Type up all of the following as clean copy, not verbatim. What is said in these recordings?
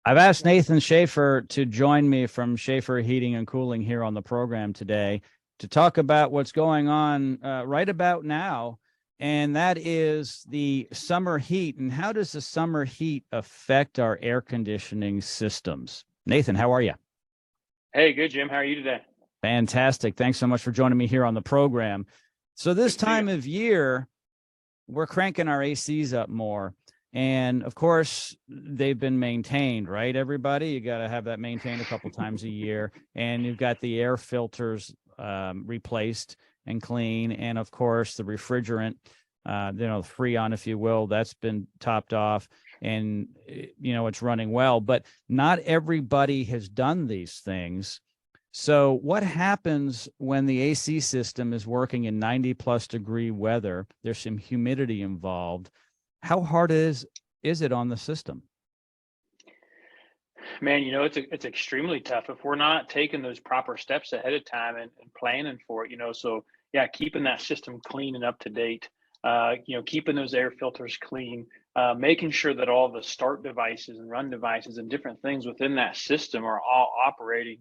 I've asked Nathan Shafer to join me from Shafer Heating and Cooling here on the program today to talk about what's going on right about now, and that is the summer heat. And how does the summer heat affect our air conditioning systems? Nathan, how are you? Hey, good, Jim. How are you today? Fantastic. Thanks so much for joining me here on the program. So Good this to see you. time of year, we're cranking our ACs up more. And of course, they've been maintained, right? Everybody, you got to have that maintained a couple times a year. And you've got the air filters replaced and clean. And of course, the refrigerant, Freon, if you will, that's been topped off and, it's running well. But not everybody has done these things. So what happens when the AC system is working in 90 plus degree weather? There's some humidity involved. How hard is it on the system? Man, it's extremely tough if we're not taking those proper steps ahead of time and planning for it, So yeah, keeping that system clean and up to date, keeping those air filters clean, making sure that all the start devices and run devices and different things within that system are all operating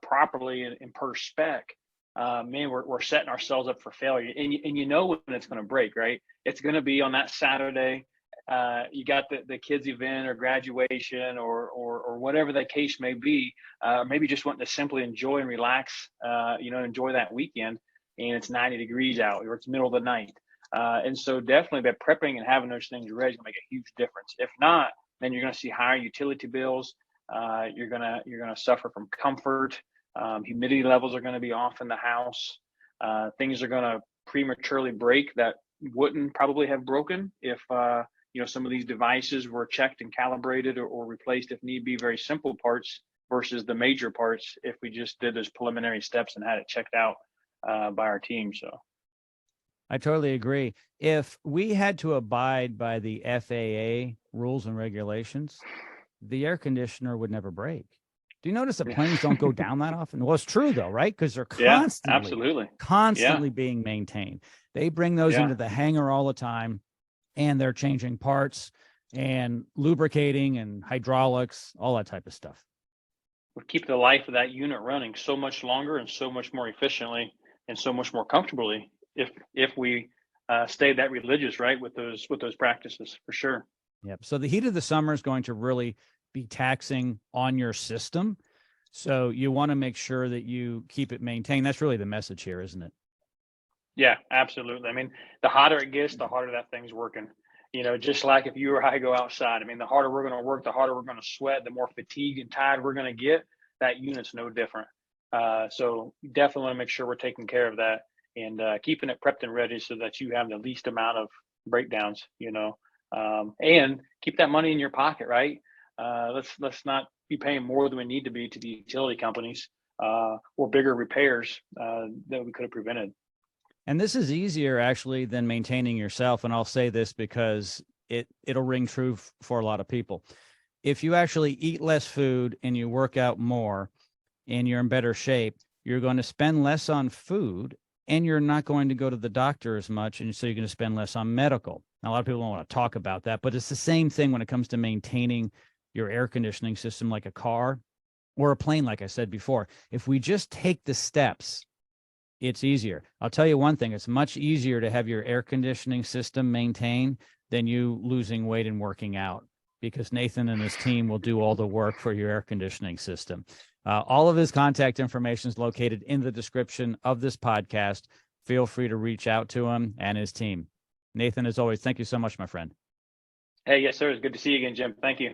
properly and per spec. Man, we're setting ourselves up for failure. And you know when it's going to break, right? It's going to be on that Saturday. You got the kids' event or graduation or whatever the case may be. Maybe just wanting to simply enjoy and relax, enjoy that weekend. And it's 90 degrees out, or it's middle of the night. And so definitely by prepping and having those things ready is going to make a huge difference. If not, then you're going to see higher utility bills. You're gonna suffer from comfort. Humidity levels are going to be off in the house. Things are going to prematurely break that wouldn't probably have broken if some of these devices were checked and calibrated or replaced if need be. Very simple parts versus the major parts if we just did those preliminary steps and had it checked out by our team. So I totally agree. If we had to abide by the FAA rules and regulations, the air conditioner would never break. Do you notice that planes don't go down that often? Well, it's true though, right? Because they're yeah, constantly, absolutely. constantly Yeah. being maintained. They bring those Yeah. into the hangar all the time, and they're changing parts and lubricating and hydraulics, all that type of stuff. Would keep the life of that unit running so much longer and so much more efficiently and so much more comfortably if we stay that religious, right, with those practices, for sure. Yep. So the heat of the summer is going to really be taxing on your system. So you want to make sure that you keep it maintained. That's really the message here, isn't it? Yeah, absolutely. I mean, the hotter it gets, the harder that thing's working. Just like if you or I go outside, I mean, the harder we're going to work, the harder we're going to sweat, the more fatigued and tired we're going to get. That unit's no different. So definitely want to make sure we're taking care of that and keeping it prepped and ready so that you have the least amount of breakdowns, and keep that money in your pocket, right? Let's not be paying more than we need to be to the utility companies or bigger repairs that we could have prevented. And this is easier actually than maintaining yourself. And I'll say this because it'll ring true for a lot of people. If you actually eat less food and you work out more and you're in better shape, you're going to spend less on food and you're not going to go to the doctor as much. And so you're going to spend less on medical. Now, a lot of people don't want to talk about that, but it's the same thing when it comes to maintaining your air conditioning system, like a car or a plane. Like I said before, if we just take the steps, it's easier. I'll tell you one thing, it's much easier to have your air conditioning system maintained than you losing weight and working out, because Nathan and his team will do all the work for your air conditioning system. All of his contact information is located in the description of this podcast. Feel free to reach out to him and his team. Nathan, as always, thank you so much, my friend. Hey, yes, sir. It's good to see you again, Jim. Thank you.